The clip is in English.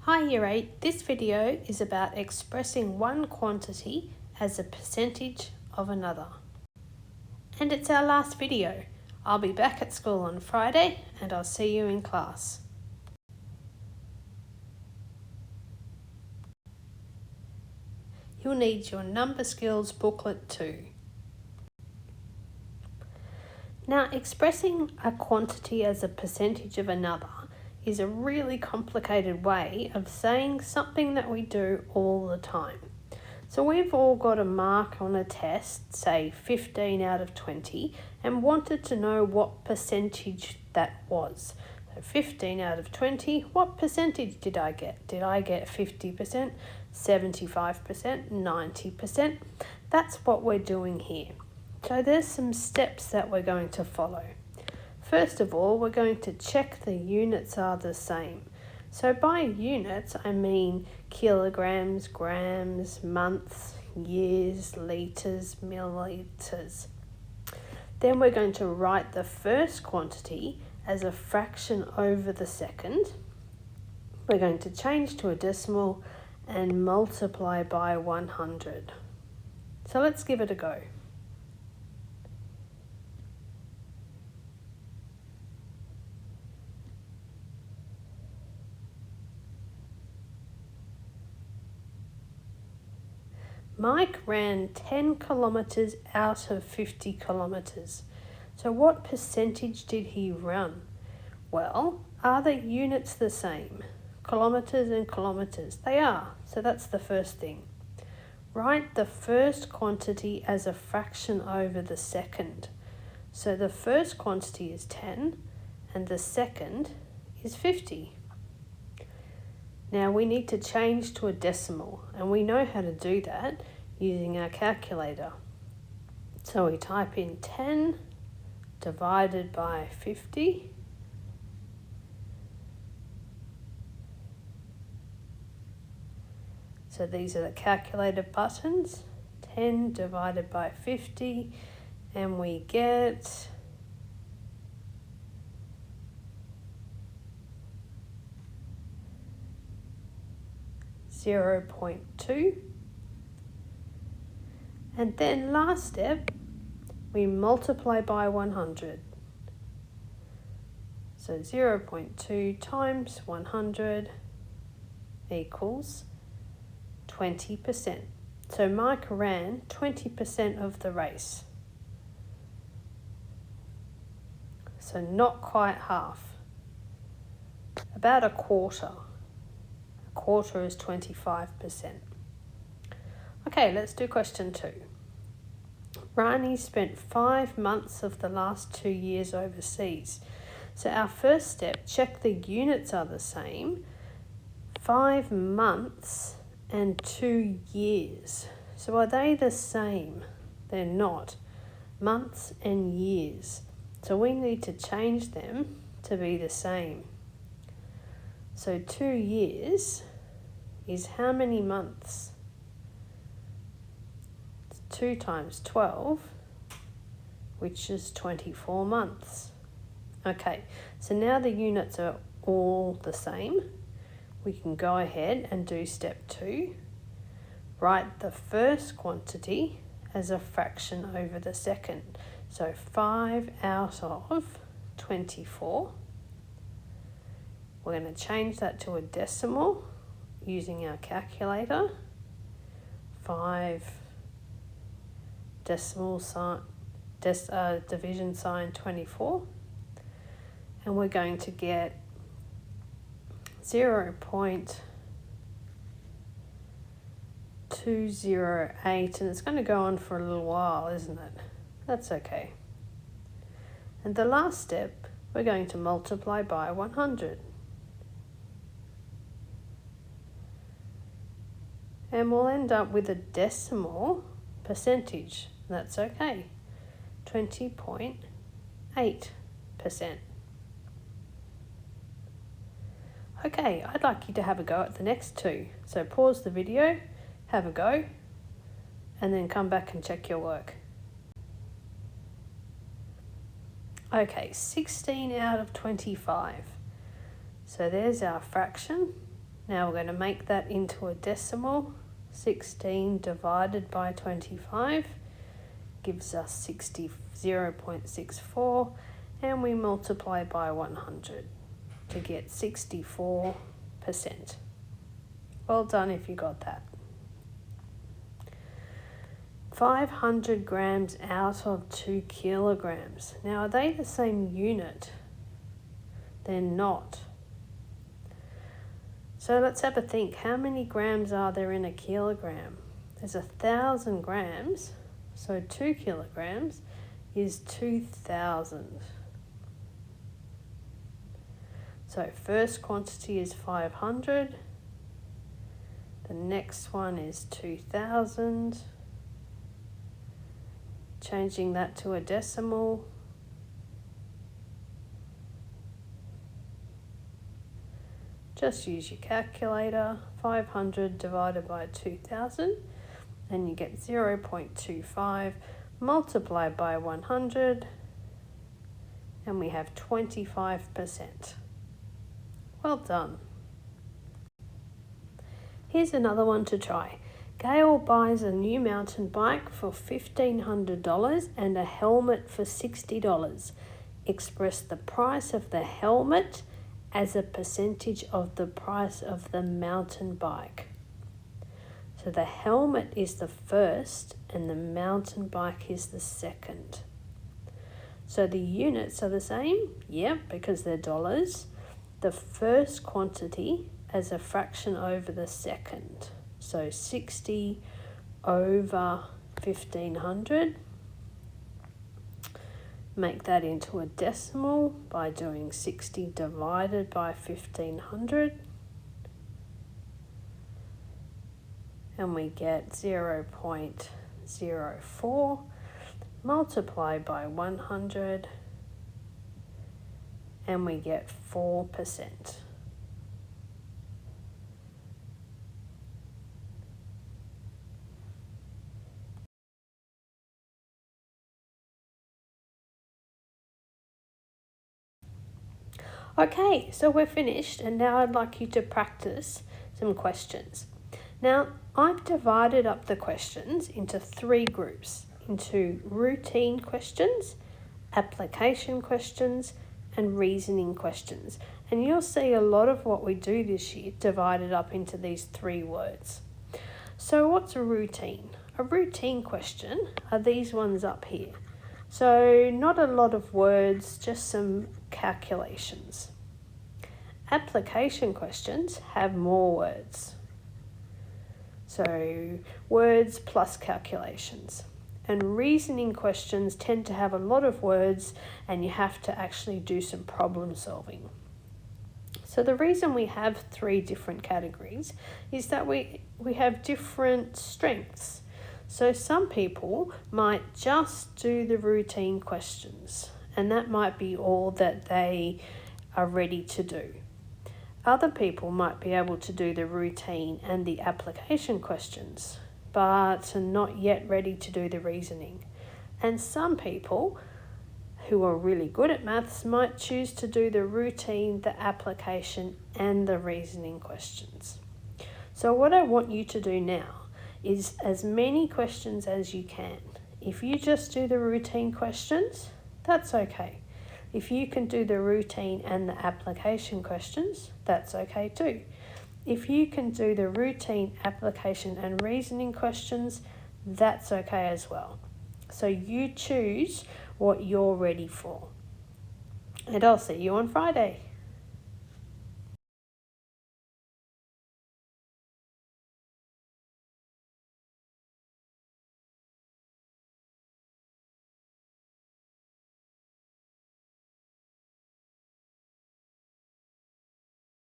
Hi Year 8, this video is about expressing one quantity as a percentage of another. And it's our last video. I'll be back at school on Friday and I'll see you in class. You'll need your number skills booklet too. Now, expressing a quantity as a percentage of another is a really complicated way of saying something that we do all the time. So we've all got a mark on a test, say 15 out of 20, and wanted to know what percentage that was. So 15 out of 20, what percentage did I get? Did I get 50%, 75%, 90%? That's what we're doing here. So there's some steps that we're going to follow. First of all, we're going to check the units are the same. So by units, I mean kilograms, grams, months, years, litres, millilitres. Then we're going to write the first quantity as a fraction over the second. We're going to change to a decimal and multiply by 100. So let's give it a go. Mike ran 10 kilometres out of 50 kilometres. So what percentage did he run? Well, are the units the same? Kilometres and kilometres. They are. So that's the first thing. Write the first quantity as a fraction over the second. So the first quantity is 10 and the second is 50. Now we need to change to a decimal, and we know how to do that using our calculator. So we type in 10 divided by 50. So these are the calculator buttons. 10 divided by 50, and we get 0.2. And then last step, we multiply by 100. So 0.2 times 100 equals 20%. So Mike ran 20% of the race. So not quite half, about a quarter. A quarter is 25%. Okay, let's do question 2. Rani spent 5 months of the last 2 years overseas. So our first step, check the units are the same. 5 months and 2 years. So are they the same? They're not. Months and years. So we need to change them to be the same. So 2 years is how many months? 2 times 12, which is 24 months. Okay, so now the units are all the same. We can go ahead and do step 2. Write the first quantity as a fraction over the second. So 5 out of 24. We're going to change that to a decimal using our calculator. 5 decimal sign, division sign 24. And we're going to get 0.208, and it's going to go on for a little while, isn't it? That's okay. And the last step, we're going to multiply by 100. And we'll end up with a decimal percentage. That's okay. 20.8%. Okay, I'd like you to have a go at the next 2. So pause the video, have a go, and then come back and check your work. Okay, 16 out of 25. So there's our fraction. Now we're going to make that into a decimal. 16 divided by 25 gives us 0.64, and we multiply by 100 to get 64%. Well done if you got that. 500 grams out of 2 kilograms. Now, are they the same unit? They're not. So let's have a think. How many grams are there in a kilogram? There's 1,000 grams, so 2 kilograms is 2,000. So first quantity is 500. The next one is 2,000. Changing that to a decimal. Just use your calculator. 500 divided by 2,000, and you get 0.25. Multiply by 100, and we have 25%. Well done. Here's another one to try. Gail buys a new mountain bike for $1,500 and a helmet for $60. Express the price of the helmet as a percentage of the price of the mountain bike. So the helmet is the first and the mountain bike is the second. So the units are the same, because they're dollars. The first quantity as a fraction over the second. So 60 over 1,500. Make that into a decimal by doing 60 divided by 1,500. And we get 0.04. Multiply by 100. And we get 4%. Okay, so we're finished, and now I'd like you to practice some questions. Now, I've divided up the questions into 3 groups, into routine questions, application questions, and reasoning questions. And you'll see a lot of what we do this year divided up into these 3 words. So what's a routine? A routine question are these ones up here. So not a lot of words, just some calculations. Application questions have more words. So words plus calculations. And reasoning questions tend to have a lot of words and you have to actually do some problem solving. So the reason we have 3 different categories is that we have different strengths. So some people might just do the routine questions, and that might be all that they are ready to do. Other people might be able to do the routine and the application questions, but are not yet ready to do the reasoning. And some people who are really good at maths might choose to do the routine, the application, and the reasoning questions. So what I want you to do now is as many questions as you can. If you just do the routine questions, that's okay. If you can do the routine and the application questions, that's okay too. If you can do the routine, application, and reasoning questions, that's okay as well. So you choose what you're ready for. And I'll see you on Friday.